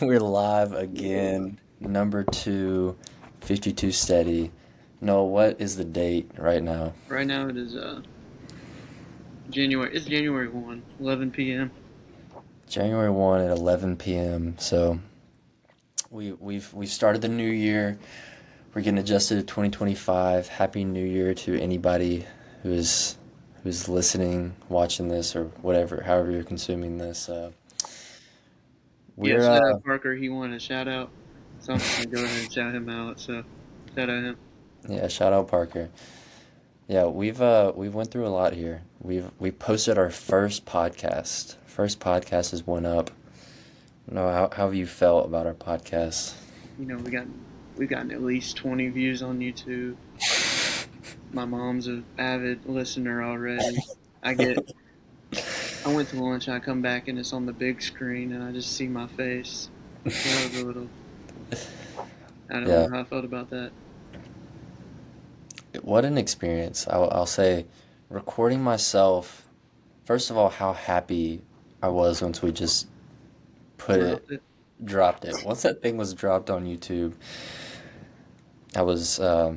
We're live again. Number two, 52 steady. No, what is the date right now? Right now it is January. It's January 1, 11 p.m. January 1 at 11 p.m. So we've started the new year. We're getting adjusted to 2025. Happy New Year to anybody who's listening, watching this, or whatever, however you're consuming this. Yeah, We're shout out Parker. He wanted a shout out. So I'm just gonna go ahead and shout him out. So shout out him. Yeah, shout out Parker. Yeah, we've went through a lot here. We posted our first podcast. First podcast is one up. No, how have you felt about our podcast? We've gotten at least 20 views on YouTube. My mom's an avid listener already. I get I went to lunch and I come back and it's on the big screen and I just see my face. So that was a little. I don't Yeah, know how I felt about that. what an experience. I'll say, recording myself. First of all, how happy I was once we just put it, Dropped it. dropped it. Once that thing was dropped on YouTube, I was I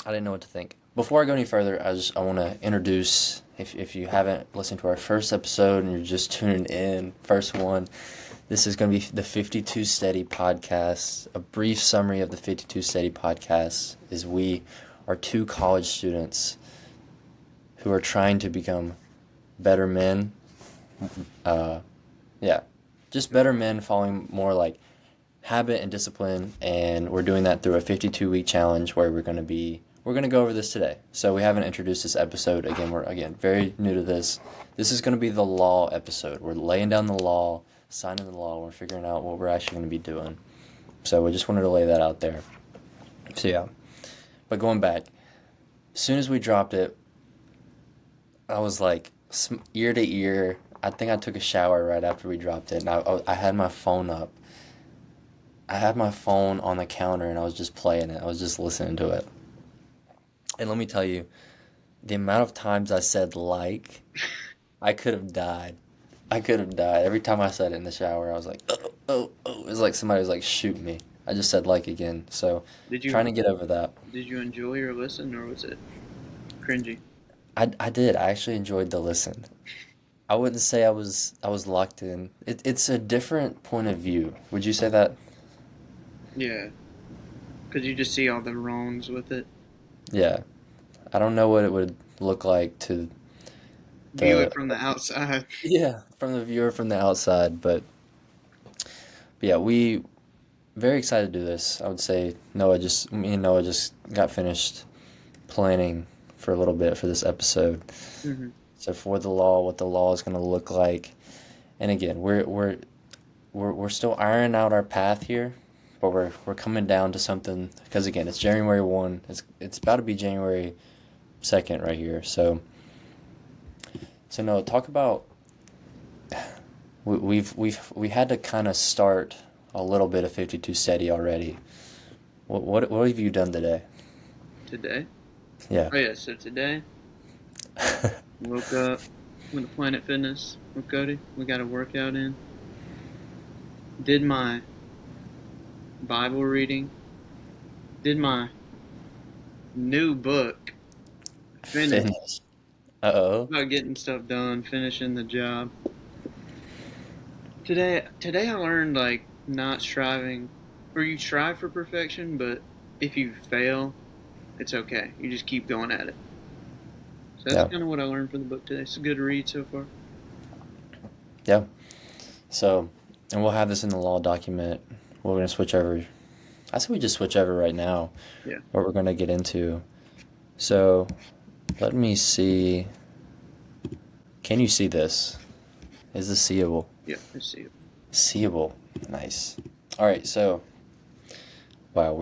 didn't know what to think. Before I go any further, I want to introduce, if you haven't listened to our first episode and you're just tuning in, first one, this is going to be the 52 Steady podcast. A brief summary of the 52 Steady podcast is we are two college students who are trying to become better men. Uh, yeah, just better men, following more like habit and discipline, and we're doing that through a 52-week challenge where we're going to go over this today. So we haven't introduced this episode. Again, we're very new to this. This is going to be the law episode. We're laying down the law, signing the law. We're figuring out what we're actually going to be doing. So we just wanted to lay that out there. So yeah. But going back, as soon as we dropped it, I was like ear to ear. I think I took a shower right after we dropped it, and I had my phone up. I had my phone on the counter and I was just playing it. I was just listening to it. And let me tell you, the amount of times I said like, I could have died. I could have died. Every time I said it in the shower, I was like, oh, oh, oh. It was like somebody was like shooting me. I just said like again. So Did you trying to get over that. did you enjoy your listen or was it cringy? I did. I actually enjoyed the listen. I wouldn't say I was locked in. It's a different point of view. Would you say that? Yeah, because you just see all the wrongs with it. Yeah. I don't know what it would look like to View it the from the outside. yeah, from the viewer from the outside, but yeah, we very excited to do this. I would say me and Noah just got finished planning for a little bit for this episode. Hmm. So for the law, what the law is going to look like, and again, we're still ironing out our path here, but we're coming down to something because again, it's January 1. It's about to be January 2nd right here. So Noah, talk about we had to kind of start a little bit of 52 steady already. What have you done today? Today. Yeah. Oh yeah, so today woke up, went to Planet Fitness with Cody. We got a workout in. Did my Bible reading. Did my new book. Finished. Finish. Uh-oh. About getting stuff done, finishing the job. Today I learned like not striving, or you strive for perfection, but if you fail, it's okay. You just keep going at it. So that's Yeah. kind of what I learned from the book today. It's a good read so far. Yeah. So, and we'll have this in the law document. We're going to switch over. I say we just switch over right now Yeah, what we're going to get into. So, let me see. Can you see this? Is this seeable? yeah, I see it. Seeable. Nice. All right, so wow,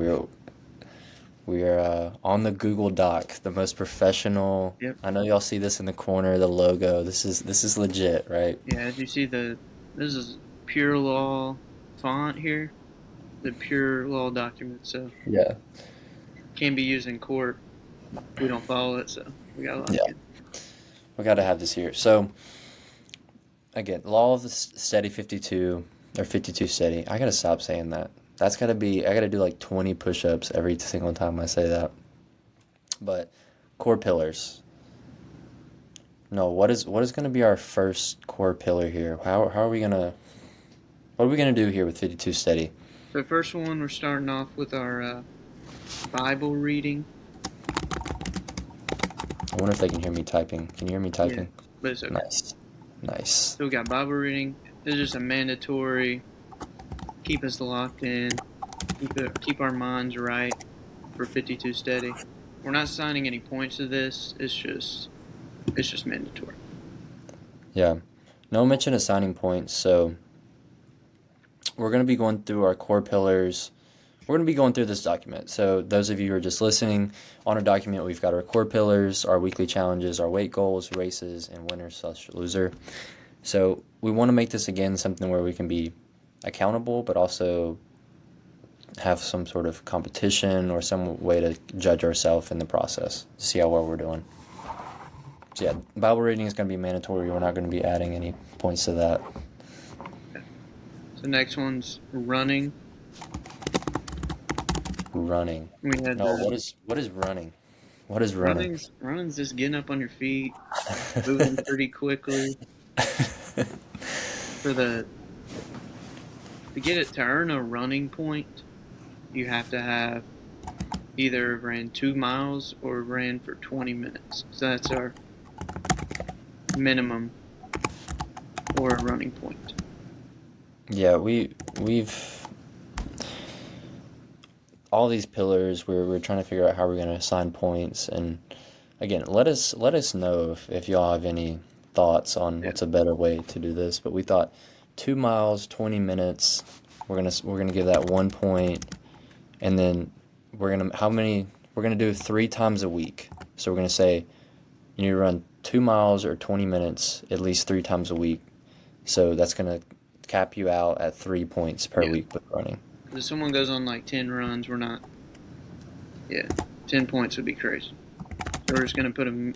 we're on the Google Doc, the most professional. Yep. I know y'all see this in the corner, the logo. This is legit, right? Yeah, as you see this is pure law font here, the pure law document, so Yeah. can be used in court. We don't follow it, so we gotta like Yeah. it. We got to have this here. So again, law of the steady 52. or 52 steady. I gotta stop saying that. That's gotta be, I gotta do like 20 push-ups every single time I say that. But core pillars. No, what is gonna be our first core pillar here? How are we gonna, what are we gonna do here with 52 steady? So first one, we're starting off with our Bible reading. I wonder if they can hear me typing. Can you hear me Yeah, typing? but it's okay. Nice. Nice. So we got Bible reading. It's just a mandatory. Keep us locked in. Keep our minds right for 52 steady. We're not signing any points to this. It's just mandatory. Yeah. No mention of signing points, so we're gonna be going through our core pillars. We're going to be going through this document. So those of you who are just listening, on our document, we've got our core pillars, our weekly challenges, our weight goals, races, and winner/loser. So we want to make this, again, something where we can be accountable, but also have some sort of competition or some way to judge ourselves in the process to see how well we're doing. So yeah, Bible reading is going to be mandatory. We're not going to be adding any points to that. So next one's running. Running. We had No, what is running? What is running? running's just getting up on your feet, moving pretty quickly. To get it to earn a running point, you have to have either ran 2 miles or ran for 20 minutes. So that's our minimum or a running point. Yeah, we've all these pillars. We're trying to figure out how we're going to assign points, and again, let us know if y'all have any thoughts on what's a better way to do this. But we thought 2 miles, 20 minutes. We're gonna give that 1 point, and then we're gonna do 3 times a week. So we're gonna say you need to run 2 miles or 20 minutes at least 3 times a week. So that's gonna cap you out at 3 points per week with running. If someone goes on like 10 runs, 10 points would be crazy. So we're just going to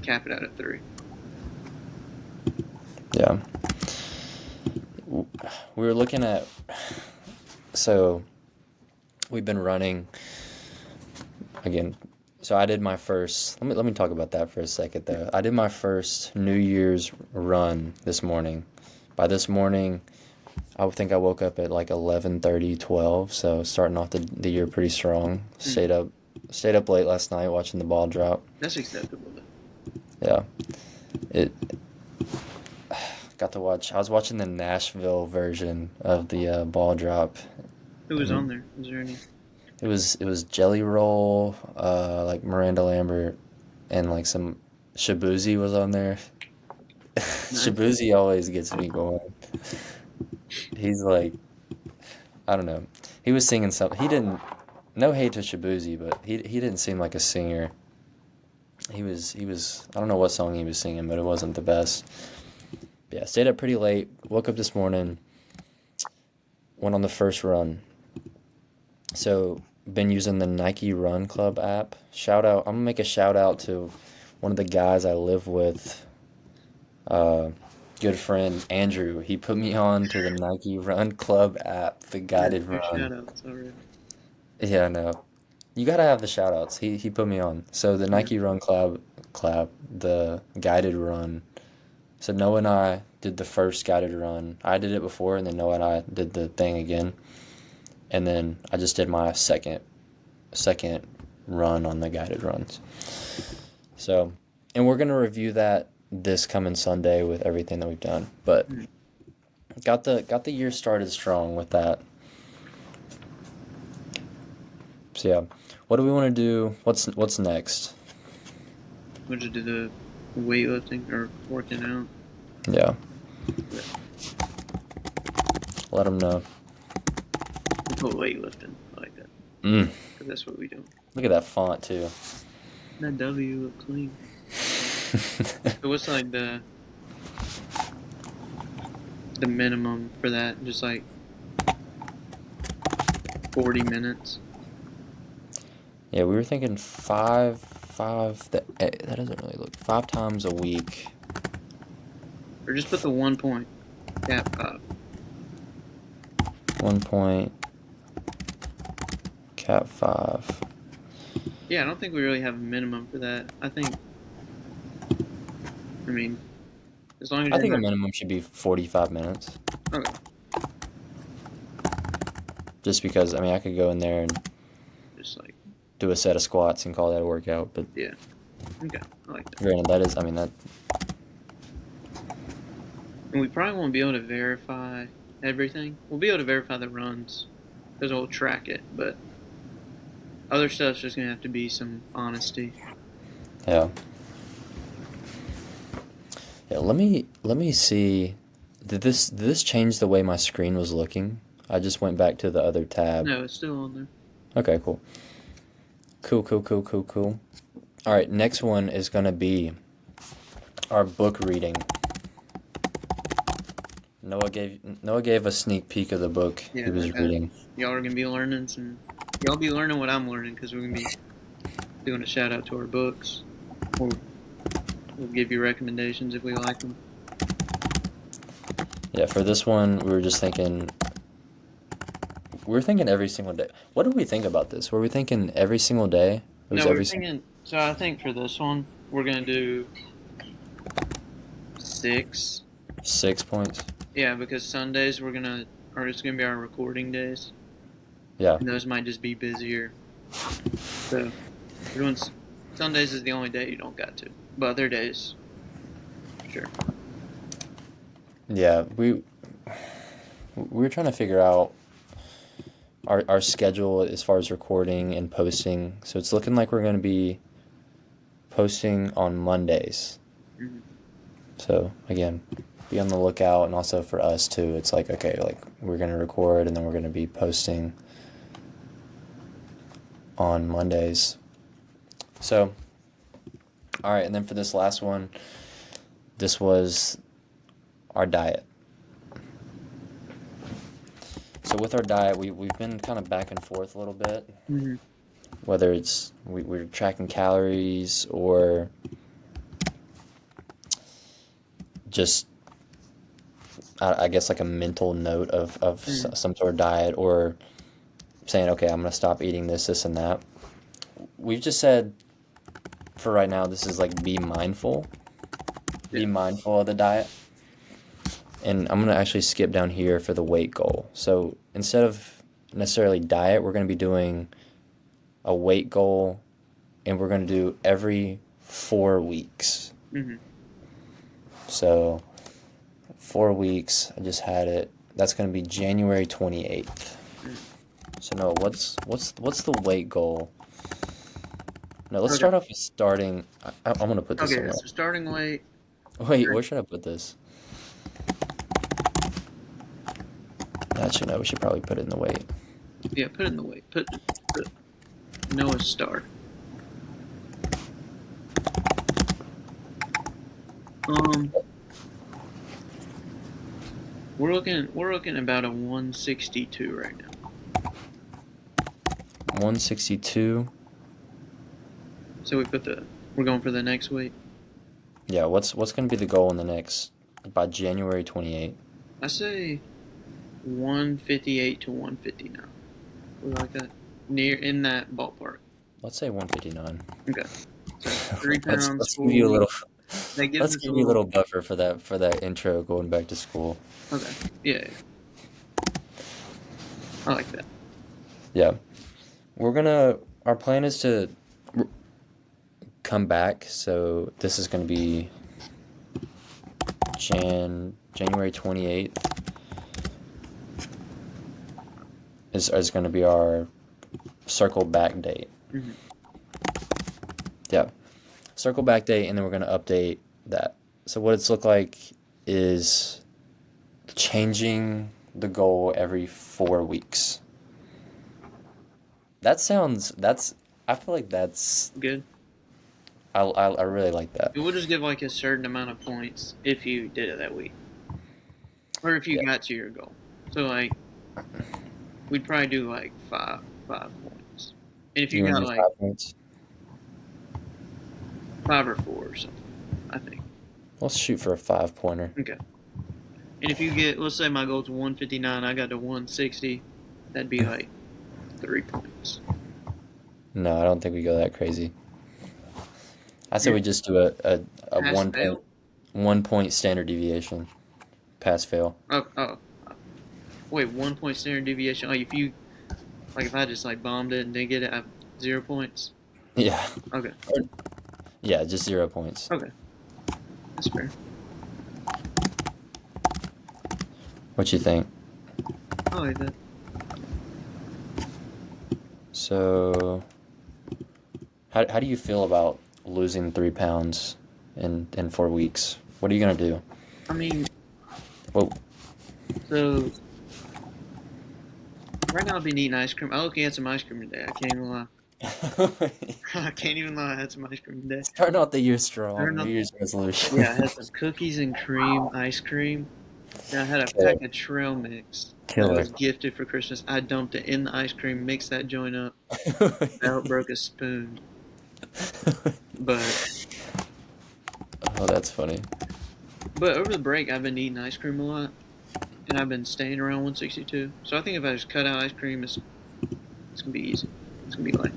cap it out at 3. Yeah. We were looking at, so we've been running again. So I did my first, let me talk about that for a second though. I did my first New Year's run this morning. By this morning, I think I woke up at like 11:30, 12, so starting off the year pretty strong. Stayed up late last night watching the ball drop. That's acceptable though. Yeah. It got to watch. I was watching the Nashville version of the ball drop. Who was on there? Was there any? It was Jelly Roll, like Miranda Lambert, and like some Shabuzi was on there. Shabuzi always gets me going. He's like, I don't know. He was singing something. He didn't. No hate to Shabuzi, but he didn't seem like a singer. He was. I don't know what song he was singing, but it wasn't the best. Yeah, stayed up pretty late. Woke up this morning. Went on the first run. So been using the Nike Run Club app. Shout out. I'm gonna make a shout out to one of the guys I live with. Good friend Andrew. He put me on to the Nike Run Club app, the guided run. Shout-outs already. Yeah, no. You gotta have the shout outs. He put me on. So the Nike Run Club, the guided run. So Noah and I did the first guided run. I did it before, and then Noah and I did the thing again. And then I just did my second run on the guided runs. So, and we're gonna review that this coming Sunday with everything that we've done. But got the year started strong with that. So yeah, what do we want to do? What's next? We'll just do the weightlifting or working out. Yeah. Let them know. We put weightlifting. I like that. 'Cause that's what we do. Look at that font too. That W look clean. So what's like the minimum for that? Just like 40 minutes. Yeah, we were thinking five. That doesn't really look 5 times a week. Or just put the 1 point. Cap 5. 1 point, Cat 5. Yeah, I don't think we really have a minimum for that. I mean, as long as I you're think a not. minimum should be 45 minutes. Okay, Just because, I mean, I could go in there and just like, do a set of squats and call that a workout. But yeah. Okay, I like that. granted, that is, I mean, that, And we probably won't be able to verify everything. We'll be able to verify the runs because we'll track it, but other stuff's just gonna have to be some honesty. yeah. Yeah, let me see. Did this change the way my screen was looking? I just went back to the other tab. No, it's still on there. Okay, cool. Cool, cool, cool, cool, cool. All right, next one is gonna be our book reading. Noah gave a sneak peek of the book Yeah, he was reading. y'all are gonna be learning some. Y'all be learning what I'm learning because we're gonna be doing a shout out to our books. We'll give you recommendations if we like them. Yeah, for this one, we were thinking every single day. What did we think about this? Were we thinking every single day? It was No, we're every single thinking. So I think for this one, we're gonna do 6. 6 points. Yeah, because Sundays or it's gonna be our recording days, Yeah, and those might just be busier. So we're doing Sundays is the only day you don't got to, but other days, sure. yeah. We were trying to figure out our schedule as far as recording and posting. So it's looking like we're going to be posting on Mondays. Hmm. So again, be on the lookout, and also for us too. It's like, okay, like we're going to record and then we're going to be posting on Mondays. So, all right, and then for this last one, this was our diet. So with our diet, we've been kind of back and forth a little bit, Hmm. whether it's we're tracking calories or just, I guess, like a mental note of Hmm. some sort of diet, or saying, okay, I'm going to stop eating this, and that. We've just said for right now, this is like be mindful. Be Yeah. mindful of the diet. And I'm going to actually skip down here for the weight goal. So instead of necessarily diet, we're going to be doing a weight goal, and we're going to do every 4 weeks. Hmm. So 4 weeks, I just had it. That's going to be January 28th. So no, what's the weight goal? No, let's Okay. start off with starting. I'm going to put this Okay. somewhere. So starting weight. Wait, where should I put this? Actually, no, we should probably put it in the weight. Yeah, put in the weight. Put Noah's start. Um, we're looking about a 162 right now. 162. So we're going for the next weight. Yeah, what's going to be the goal in the next, by January 28th? I say 158 to 159. We like that. Near in that ballpark. Let's say 159. Okay. So 3 pounds Let's give you a full. little That gives let's us a give you a little. little buffer for that intro going back to school. Okay. Yeah. I like that. Yeah. Our plan is to come back, so this is going to be January 28th is going to be our circle back date. Hmm. Yeah. Circle back date, and then we're going to update that. So what it's look like is changing the goal every 4 weeks. I feel like that's, Good. I really like that. We'll just give like a certain amount of points if you did it that week, or if you Yeah. got to your goal. So like, we'd probably do like five points, and if You you want got to do like 5 points? 5 or 4 or something, I think. Let's shoot for a 5-pointer. Okay. And if you get, let's say my goal's 159, I got to 160, that'd be like 3 points. No, I don't think we go that crazy. I said Your we just do a pass one point fail. 1 point standard deviation, pass fail. Oh, wait, 1 point standard deviation. Like if you, like if I just like bombed it and didn't get it, I have 0 points. Yeah, Okay, yeah, just 0 points. okay, that's fair. What you think? I like that. So, how do you feel about losing 3 pounds in 4 weeks? What are you gonna do? I mean, Well, so right now I've been eating ice cream. I looking at some ice cream today. I can't even lie. I can't even lie. I had some ice cream today. starting out the year strong. Starting New off, Year's resolution. yeah, I had some cookies and cream ice cream. And I had a Killer. pack of trail mix that Killer. was gifted for Christmas. I dumped it in the ice cream, mixed that joint up. About broke a spoon. But Oh, that's funny. over the break, I've been eating ice cream a lot, and I've been staying around 162. So I think if I just cut out ice cream, it's gonna be easy. It's gonna be like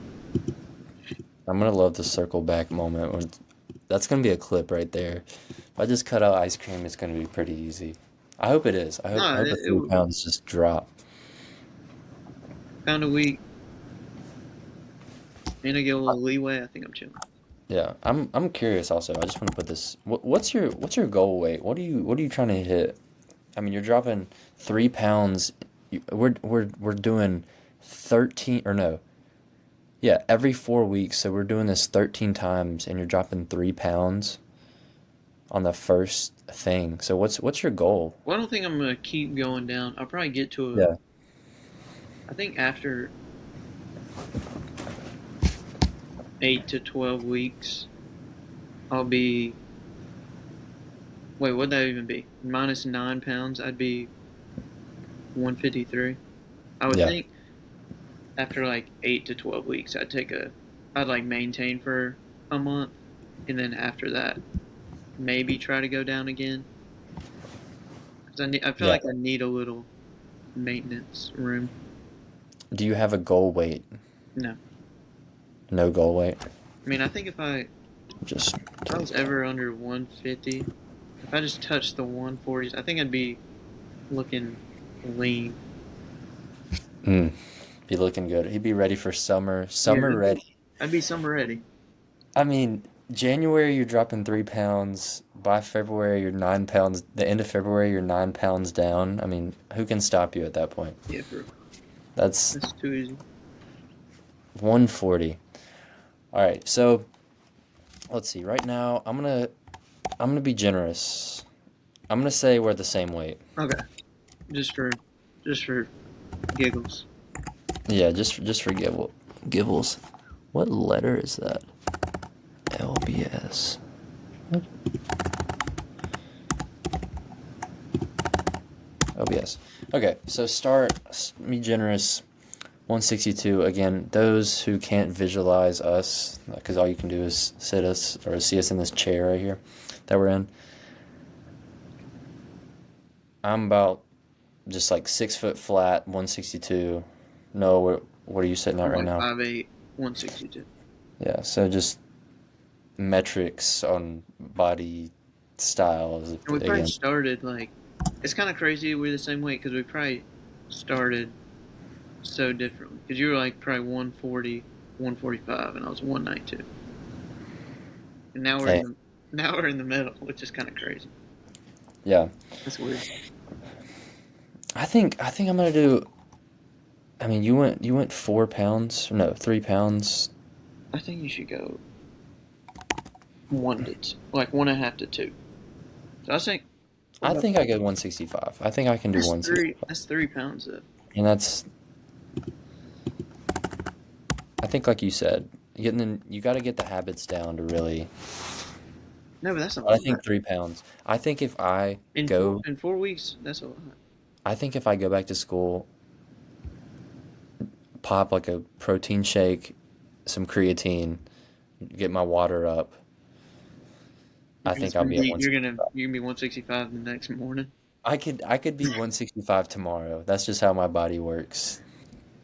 I'm gonna love the circle back moment when that's gonna be a clip right there. If I just cut out ice cream, it's gonna be pretty easy. I hope it is. I no, hope the three it pounds just drop. pound a week, and I get a little leeway. I think I'm chilling. Yeah, I'm curious also. I just want to put this. What's your goal weight? What are you trying to hit? I mean, you're dropping 3 pounds. We're doing 13 or no. Yeah, every 4 weeks. So we're doing this 13 times, and you're dropping 3 pounds on the first thing. So what's your goal? Well, I don't think I'm gonna keep going down. I'll probably get to a. Yeah. I think after 8 to 12 weeks, I'll be. Wait, what'd that even be? Minus 9 pounds, I'd be 153. I would Yeah. think after like 8 to 12 weeks, I'd like maintain for a month, and then after that, maybe try to go down again. Cause I feel Yeah. like I need a little maintenance room. Do you have a goal weight? No, No goal weight. I mean I think Just if I was ever under 150, if I just touched the 140s, I think I'd be looking lean. mm, be looking good. He'd be ready for summer. Yeah, Summer ready. I'd be summer ready. I mean, January you're dropping 3 pounds. By February you're 9 pounds. The end of February you're 9 pounds down. I mean, who can stop you at that point? Yeah, bro. That's That's too easy. 140. All right, so let's see. Right now I'm gonna be generous. I'm gonna say we're the same weight. Okay, just for just for giggles. Yeah, just for givels. What letter is that? LBS. What? LBS. Okay, so me generous. 162. Again, those who can't visualize us, because all you can do is sit us or see us in this chair right here that we're in. I'm about just like 6 foot flat, 162. No, what are you sitting at I'm right like now? 5'8", 162. Yeah, so just metrics on body styles And we probably again. started like it's kind of crazy we're the same weight because we probably started so differently. Because you were like probably 140, 145, and I was 192. And now Hey, now we're in the middle, which is kind of crazy. yeah. That's weird. I think I'm gonna do. I mean, you went 4 pounds, no, 3 pounds. I think you should go like 1.5 to 2. So I think what I about think I go 165. I think I can do that's 165, that's 3 pounds though. and I think like you said, you got to get the habits down to really. No, but that's a But I lot. think 3 pounds. I think if I go, In 4 weeks, that's a lot. I think if I go back to school, pop like a protein shake, some creatine, get my water up. I think I'll be at You're gonna 165. be 165 the next morning. I could be 165 tomorrow. That's just how my body works.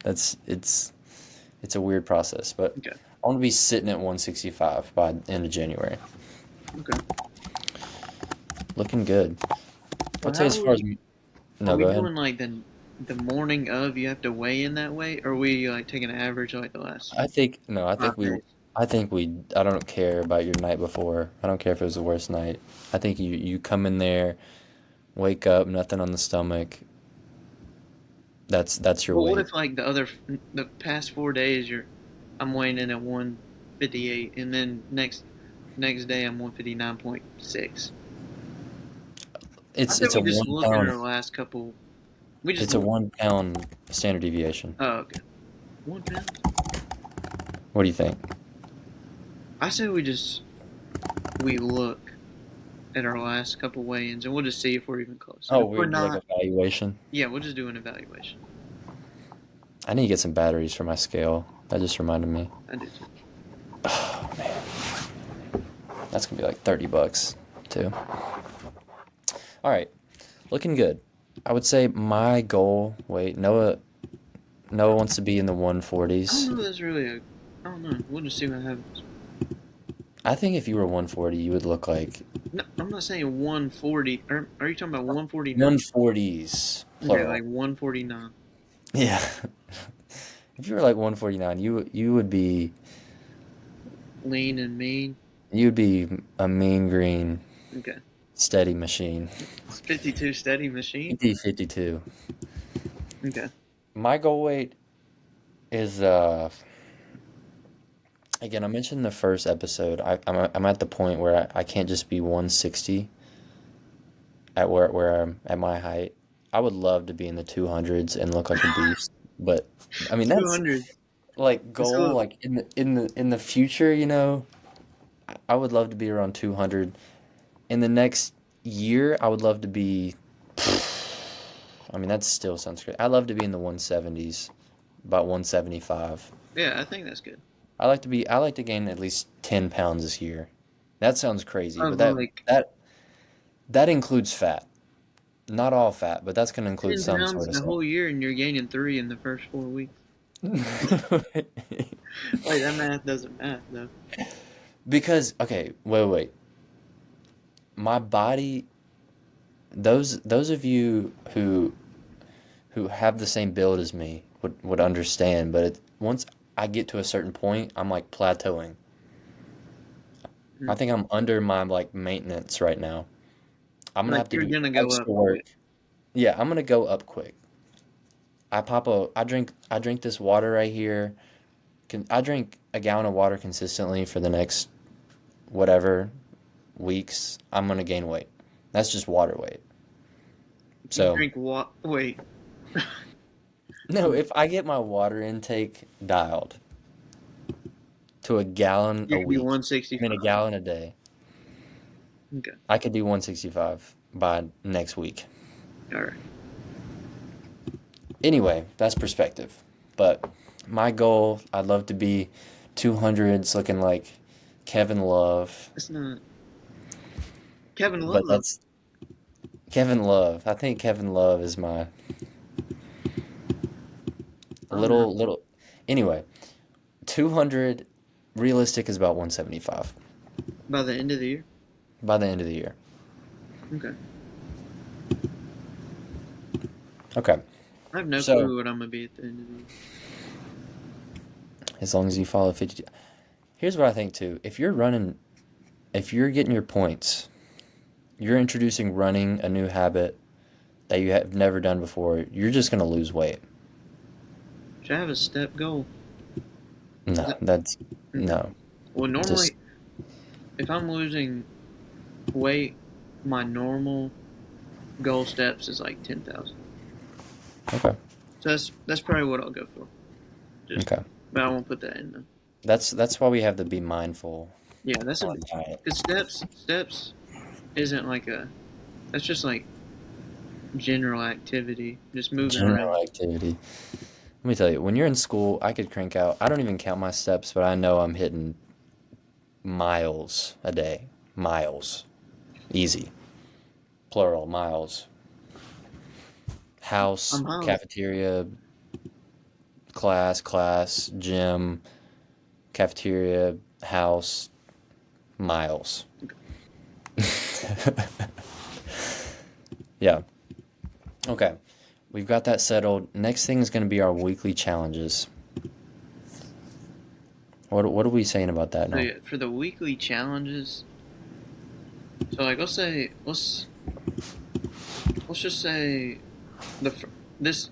That's it's a weird process, but Okay. I want to be sitting at 165 by the end of January. Okay. Looking good. So I'd say how as are far as we? Are no, we go ahead. doing like the morning of? You have to weigh in that way, or are we like taking an average of, like the last I think no, I think 5 days? I don't care about your night before. I don't care if it was the worst night. I think you come in there, wake up, nothing on the stomach. That's your But what weight. if like the past 4 days I'm weighing in at 158, and then next day I'm 159.6. I It's think it's a we just one look at pound our last couple. We just it's a look. 1 pound standard deviation. Oh, okay. 1 pound. What do you think? I say we look at our last couple weigh-ins, and we'll just see if we're even close. And Oh, if we're weird, like not, evaluation. yeah, we'll just do an evaluation. I need to get some batteries for my scale. That just reminded me. I do too. Oh man, that's gonna be like $30 too. All right, looking good. I would say my goal. Wait, Noah wants to be in the I don't 140s. know. If that's really a. I don't know. We'll just see what happens. I think if you were 140, you would look like No, I'm not saying 140. Are you talking about 149? 140s Okay, like plural. 149. Yeah. If you were like 149, you would be Lean and mean. a mean green Okay. steady machine. It's 52 steady machine. 50-52. Okay. My goal weight is again, I mentioned in the first episode, I'm at the point where I can't just be 160 at where I'm at my height. I would love to be in the 200s and look like a beast, but I mean that's 200. like goal So like in the future, I would love to be around 200. In the next year, I would love to be I mean that still sounds great. I'd love to be in the 170s, about 175. yeah, I think that's good. I like to gain at least 10 pounds this year. That sounds crazy, but Of that like that that includes fat. Not all fat, but that's going to include 10 some pounds sort in of the fat. whole year, and you're gaining 3 in the first 4 weeks. Wait, that math doesn't math though. Because okay, wait. My body those of you who have the same build as me would understand, but once I get to a certain point, I'm like plateauing. I Mm. think I'm under my like maintenance right now. I'm gonna Like have to you're do gonna go up extra work. quick. Yeah, I'm gonna go up quick. I drink this water right here. I drink a gallon of water consistently for the next whatever weeks. I'm gonna gain weight. That's just water weight. If you So drink what? Wait. no, if I get my water intake dialed to a gallon You a can be week, I mean a 165. gallon a day, Okay. I could do 165 by next week. All right. Anyway, that's perspective. But my goal, I'd love to be 200s looking like Kevin Love. That's not Kevin But Love. that's Kevin Love. I think Kevin Love is my I don't know. little. Anyway, 200 realistic is about 175 By the end of the year. by the end of the year. Okay. Okay. I have no So, clue what I'm gonna be at the end of the year. as long as you follow 52. Here's what I think too. If you're getting your points, you're introducing running a new habit that you have never done before, you're just going to lose weight. Should I have a step goal? Is No, that that's okay? no. Well, Just normally if I'm losing weight, my normal goal steps is like 10,000. okay. So that's probably what I'll go for. Just, Okay. but I won't put that in though. That's why we have to be mindful Yeah, that's a on diet. because steps isn't like a. That's just like general activity, just moving around. General activity. Let me tell you, when you're in school, I could crank out. I don't even count my steps, but I know I'm hitting miles a day. Miles. Easy. Plural, miles. house, miles. cafeteria, class, gym, cafeteria, house, miles. Yeah. Okay. We've got that settled. Next thing is going to be our weekly challenges. What are we saying about that So now? yeah, for the weekly challenges, so like let's just say the this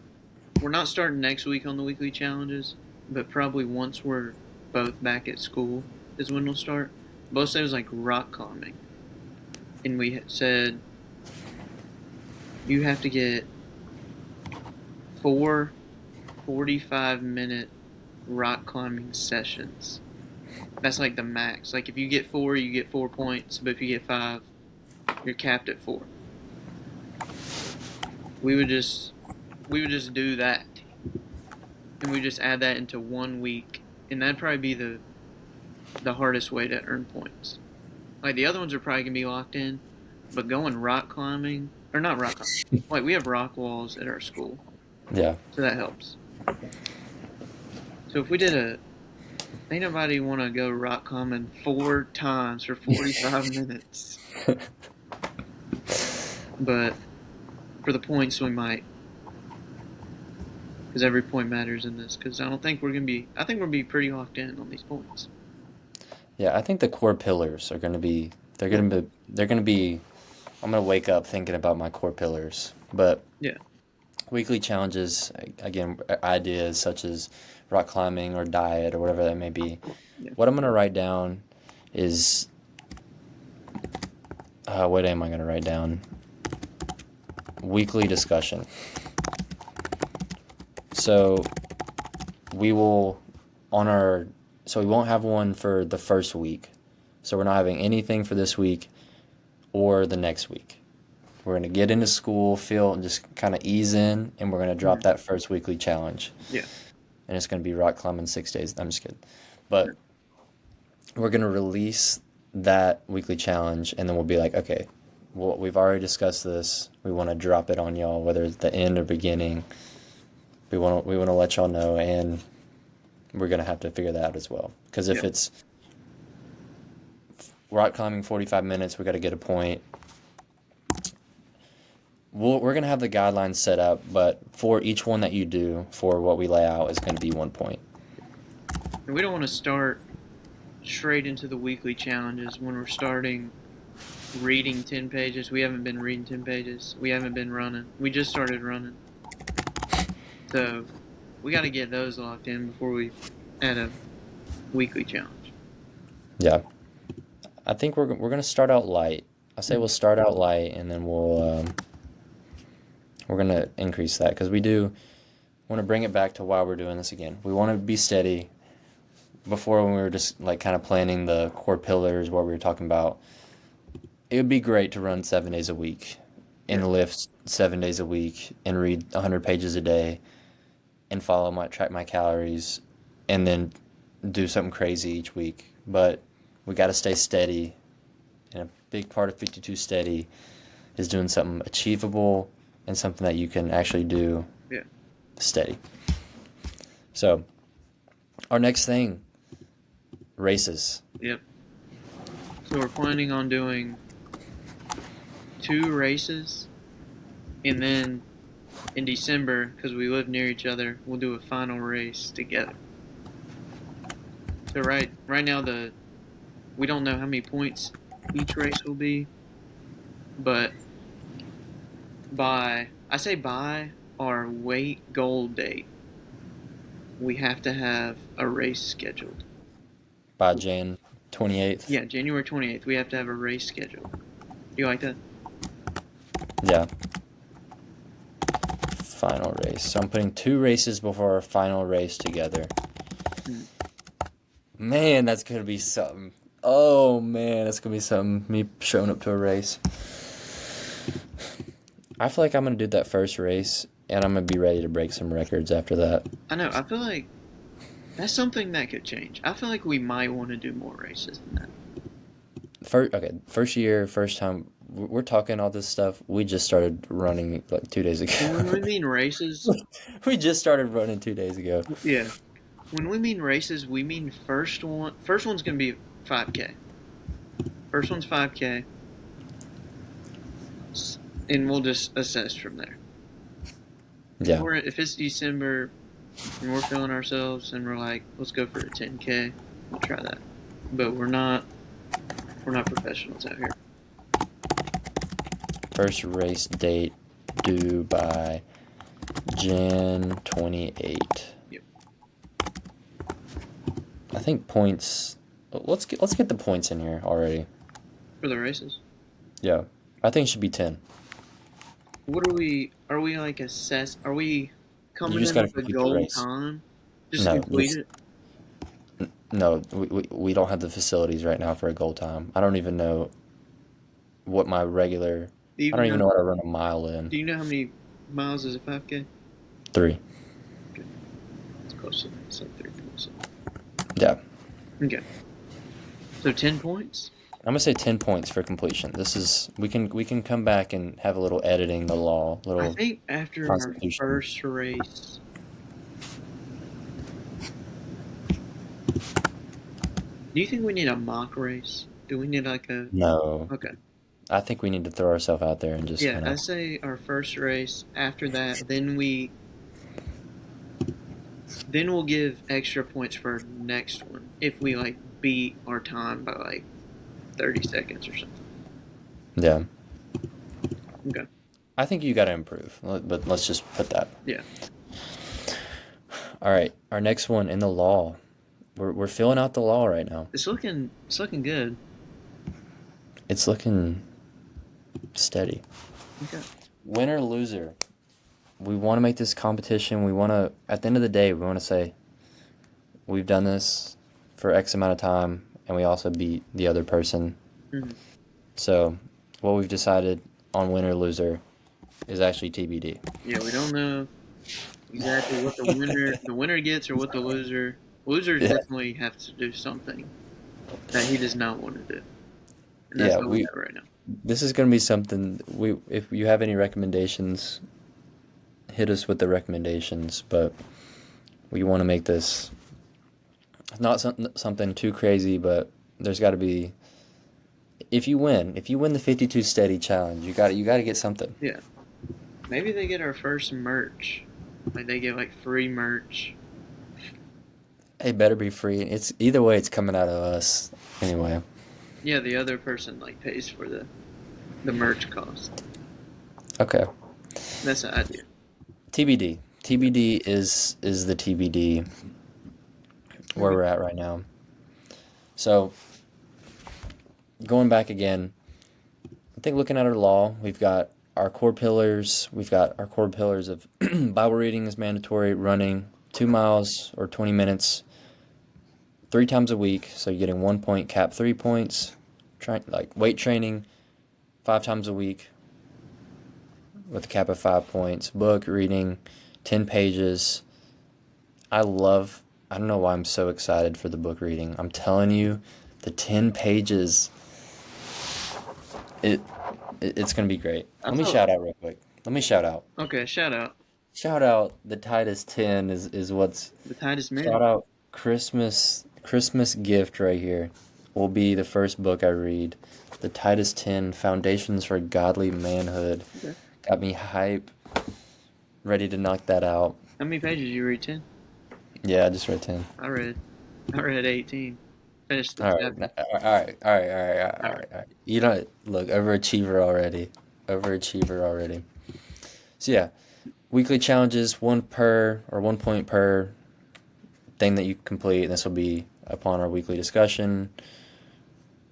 we're not starting next week on the weekly challenges, but probably once we're both back at school is when we'll start. Both say it was like rock climbing, and we said you have to get 4 45-minute rock climbing sessions. That's like the max. Like if you get four, you get 4 points, but if you get five, you're capped at four. We would just do that, and we just add that into 1 week, and that'd probably be the hardest way to earn points. Like the other ones are probably gonna be locked in, but going rock climbing or not rock climbing, like we have rock walls at our school, Yeah. so that helps. So if we did ain't nobody want to go rock climbing 4 times for 45 minutes, but for the points we might, because every point matters in this. Because I don't think we're gonna be. I think we're gonna be pretty locked in on these points. Yeah, I think the core pillars are going to be Yeah, they're going to be I'm going to wake up thinking about my core pillars. But yeah, weekly challenges, again, ideas such as rock climbing or diet or whatever that may be. yeah. What I'm going to write down is what am I going to write down? Weekly discussion. So we will on our so we won't have one for the first week. So we're not having anything for this week or the next week. We're going to get into school, feel, and just kind of ease in, and we're going to drop Mhm. that first weekly challenge. Yeah, And it's going to be rock climbing 6 days. I'm just kidding. But we're going to release that weekly challenge, and then we'll be like, okay, well, we've already discussed this. We want to drop it on y'all, whether it's the end or beginning. We want to let y'all know, and we're going to have to figure that out as well. Because yeah, if it's rock climbing 45 minutes, we got to get a point. We're going to have the guidelines set up, but for each one that you do, for what we lay out, is going to be 1 point. and we don't want to start straight into the weekly challenges when we're starting reading 10 pages. We haven't been reading 10 pages. We haven't been running. We just started running. So we got to get those locked in before we add a weekly challenge. Yeah. I think we're gonna start out light. I say we'll start out light, and then we're gonna increase that because we do want to bring it back to why we're doing this again. We want to be steady. Before, when we were just like kind of planning the core pillars, what we were talking about, it would be great to run 7 days a week, Yeah, and lift 7 days a week, and read 100 pages a day, and track my calories, and then do something crazy each week. But we got to stay steady, and a big part of 52 steady is doing something achievable and something that you can actually do yeah, steady. So, our next thing, races. yep. So we're planning on doing 2 races, and then in December, because we live near each other, we'll do a final race together. So right now we don't know how many points each race will be, but by our weight goal date, we have to have a race scheduled. By Jan 28th. Yeah, January 28th, we have to have a race scheduled. You like that? Yeah. Final race. So I'm putting 2 races before our final race together. Hmm. Man, that's gonna be something. Oh man, that's gonna be something. Me showing up to a race. I feel like I'm gonna do that first race, and I'm gonna be ready to break some records after that. I know. I feel like that's something that could change. I feel like we might want to do more races than that. First year, first time. we're talking all this stuff. We just started running like 2 days And when we ago. mean races, We just started running 2 days ago. yeah, when we mean races, we mean first one. First one's gonna be 5K. First one's 5K, and we'll just assess from there. Yeah. If it's December and we're feeling ourselves and we're like, let's go for a 10K, we'll try that. But we're not professionals out here. First race date due by Jan 28. Yep. I think points. Let's get the points in here already. For the races. Yeah, I think it should be 10. What are we? Are we like Are we coming just in gotta with a complete the goal race. time? Just No, complete it. No, we don't have the facilities right now for a goal time. I don't even know what my regular. I don't even know what I run a mile in. Do you know how many miles is a 5K? 3. Okay. It's close to that. It's like 3.7. Yeah. Okay. So 10 points? I'm gonna say 10 points for completion. This is we can come back and have a little editing the law, I little think after our constitution. first race. Do you think we need a mock race? Do we need like a. No, Okay. I think we need to throw ourselves out there and just Yeah, kind I of. say our first race. After that, then we'll give extra points for our next one if we like beat our time by like 30 seconds or something. Yeah, Okay. I think you got to improve, but let's just put that. Yeah. All right, our next one in the law. We're filling out the law right now. It's looking good. It's looking steady. Okay. Winner, loser. We want to make this competition. We want to, at the end of the day, we want to say we've done this for X amount of time, and we also beat the other person. Mhm. So, what we've decided on winner, loser is actually TBD. Yeah, we don't know exactly what the winner gets or what the losers Yeah. definitely have to do something that he does not want to do. And that's Yeah, what we have right now. this is going to be something if you have any recommendations, hit us with the recommendations, but we want to make this not something too crazy, but there's got to be if you win the 52 steady challenge, you got to get something. Yeah. Maybe they get our first merch. Like they get like free merch. It better be free. It's either way it's coming out of us anyway. Yeah, the other person like pays for the merch cost. Okay. That's the idea. TBD. TBD is the TBD where we're at right now. So, going back again, I think looking at our law, we've got our core pillars. We've got our core pillars of Bible reading is mandatory, running 2 miles or 20 minutes 3 times a week. So you're getting 1 point, cap 3 points. Like weight training 5 times a week with a cap of 5 points. Book reading 10 pages. I don't know why I'm so excited for the book reading. I'm telling you, the 10 pages, it's going to be great. Let me shout out real quick. Okay, shout out. Shout out the Titus 10 is what's... The Titus Man. Shout out Christmas gift right here. Will be the first book I read. The Titus 10, Foundations for Godly Manhood. Okay. Got me hype. Ready to knock that out. How many pages you read? 10? Yeah, I just read 10. I read 18. Finished the All chapter. right. You know, look, overachiever already. So yeah, weekly challenges, 1 point per thing that you complete. And this will be upon our weekly discussion.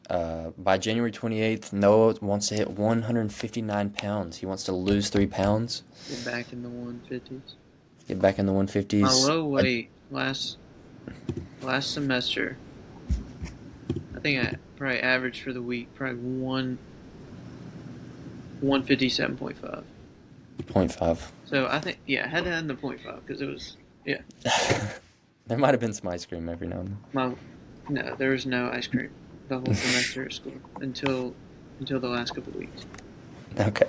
By January 28th, Noah wants to hit 159 pounds. He wants to lose 3 pounds. Get back in the 150s. Get back in the 150s. My low weight last semester, I think I probably averaged for the week probably 157.5. 0.5. So I think I had to add in the 0.5 because it was There might have been some ice cream every now and then. No, there was no ice cream the whole semester at school until until the last couple weeks. Okay,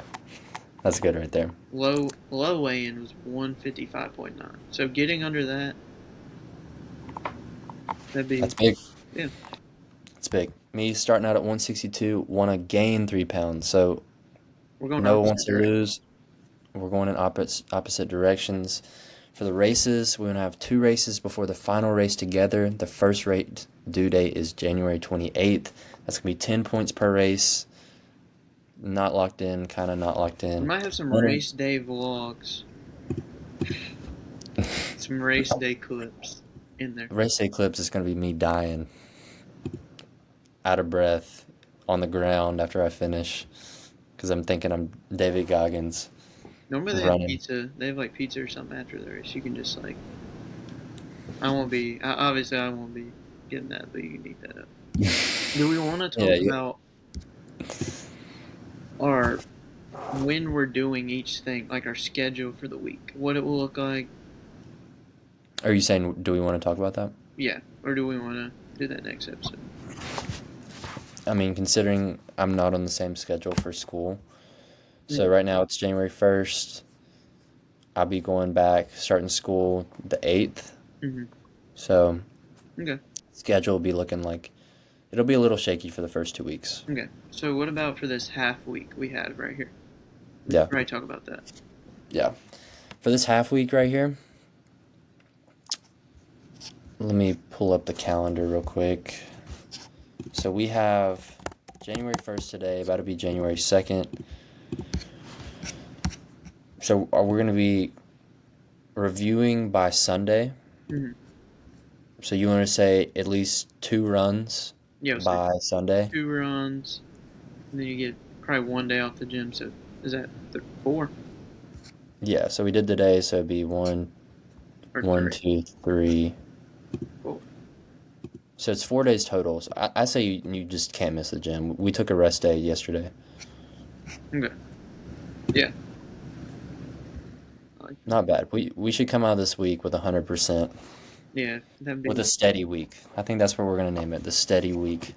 that's good right there. Low weigh-in was 155.9. So getting under that, that'd be That's big. yeah. It's big. Me starting out at 162, want to gain 3 pounds. So We're going Noah opposite wants to direction. lose. We're going in opposite directions. For the races, we're going to have 2 races before the final race together. The first race due date is January 28th. That's going to be 10 points per race. Not locked in, kind of not locked We in. might have some Winner. race day vlogs, some race day clips in there. Race day clips is going to be me dying, out of breath, on the ground after I finish. Because I'm thinking I'm David Goggins Normally they have running. pizza. They have like pizza or something after the race. You can just like. I won't be. Obviously, I won't be getting that, but you can eat that up. Do we want to Yeah, talk about our when we're doing each thing, like our schedule for the week, what it will look like? Are you saying, do we want to talk about that? Yeah, or do we want to do that next episode? I mean, considering I'm not on the same schedule for school. So Yeah. right now it's January 1st. I'll be going back, starting school the 8th. Mm-hmm. So Okay. schedule will be looking like it'll be a little shaky for the first 2 weeks. Okay. So what about for this half week we had right here? We Yeah. should probably talk about that. Yeah. For this half week right here, let me pull up the calendar real quick. So we have January 1st today, about to be January 2nd. So we're going to be reviewing by Sunday. Mm-hmm. So you want to say at least 2 runs Yeah, it was like by Sunday? 2 runs, and then you get probably 1 day off the gym. So is that 4 Yeah, so we did today, so it'd be one, or 1, 3? 2, 3. 4. So it's 4 days total. So I say you just can't miss the gym. We took a rest day yesterday. Okay. Yeah. I like that. Not bad. We should come out this week with 100%, Yeah, that'd be with a steady week. I think that's what we're gonna name it, the steady week.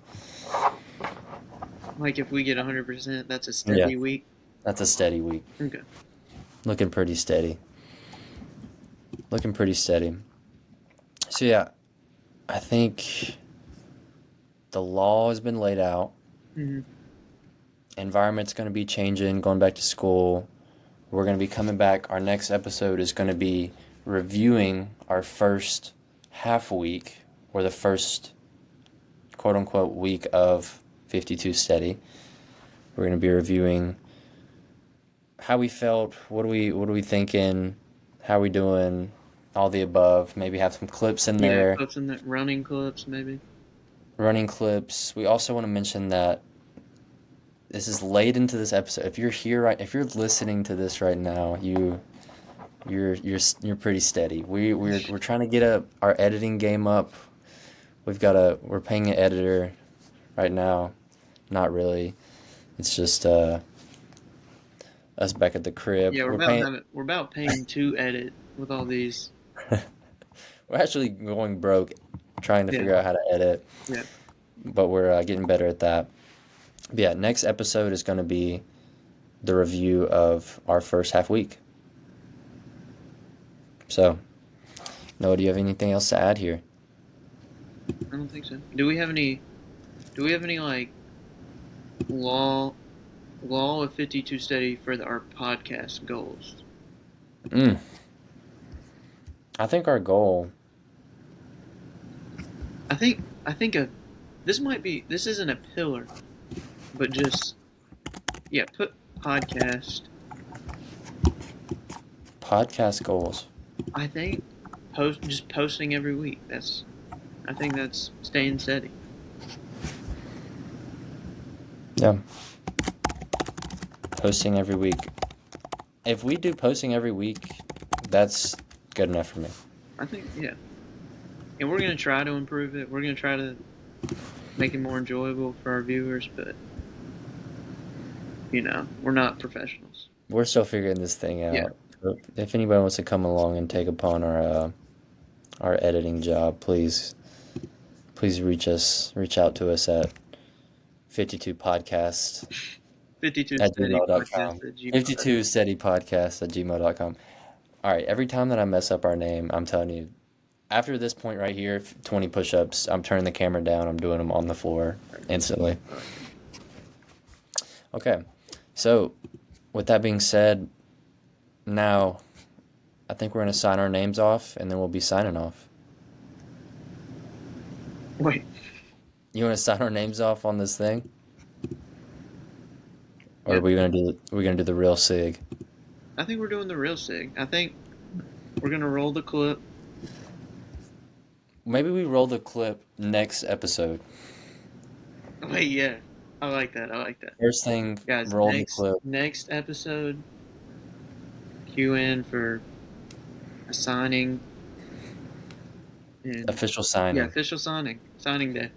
like if we get 100%, that's a Yeah, steady week. that's a steady week. Okay. Looking pretty steady. Looking pretty steady. So yeah, I think the law has been laid out. Mm-hmm. Environment's going to be changing, going back to school. We're going to be coming back. Our next episode is going to be reviewing our first half week, or the first quote unquote week of 52 Steady. We're going to be reviewing how we felt, what are we thinking, how we doing, all the above. Maybe have some clips in Yeah, there, clips in that running clips maybe. running clips. We also want to mention that this is late into this episode. If you're here if you're listening to this right now, you're pretty steady. We're trying to get our editing game up. We're paying an editor right now. Not really. It's just us back at the crib. Yeah, We're we're about paying to edit with all these. we're actually going broke trying to Yeah. figure out how to edit. Yeah. But we're getting better at that. But yeah, next episode is going to be the review of our first half week. So, Noah, do you have anything else to add here? I don't think so. Do we have any like law of 52 steady for our podcast goals? I think our goal. I think this isn't a pillar, but just put Podcast goals. I think posting every week. I think that's staying steady. Yeah. Posting every week. If we do posting every week, that's good enough for me. I think and we're gonna try to improve it. We're gonna try to make it more enjoyable for our viewers, but we're not professionals. We're still figuring this thing out. Yeah. If anybody wants to come along and take upon our editing job, please reach out to us at 52 podcast 52 at Steady gmail.com. Podcast at Gmail. 52 steady podcast at gmail.com. All right, every time that I mess up our name, I'm telling you, after this point right here, 20 push-ups, I'm turning the camera down, I'm doing them on the floor instantly. Okay, so with that being said, now I think we're going to sign our names off, and then we'll be signing off. Wait, You want to sign our names off on this thing? Or Yeah. are we gonna do the real SIG? I think we're doing the real SIG. I think we're gonna roll the clip. Maybe we roll the clip next episode. Wait, yeah, I like that. First thing, Guys, roll the clip. next episode, cue in for a signing. And Official signing. yeah, official signing day.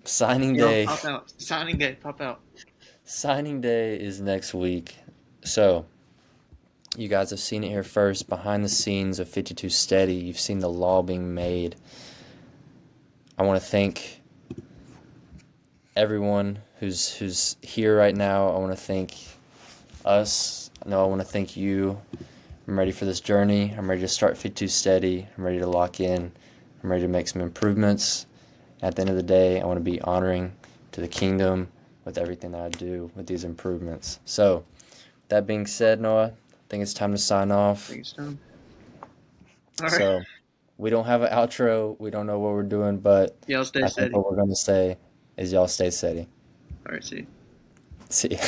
Signing Yo, day. pop out. Signing day, pop out. Signing day is next week. So, you guys have seen it here first, behind the scenes of 52 Steady. You've seen the law being made. I want to thank everyone who's here right now. I want to thank us. No, I want to thank you. I'm ready for this journey. I'm ready to start 52 Steady. I'm ready to lock in. I'm ready to make some improvements. At the end of the day, I want to be honoring to the kingdom with everything that I do with these improvements. So, that being said, Noah, I think it's time to sign off. Thanks, Tom. All right. So, we don't have an outro. We don't know what we're doing, but Y'all stay I steady. think what we're going to say is y'all stay steady. All right, see you. See ya.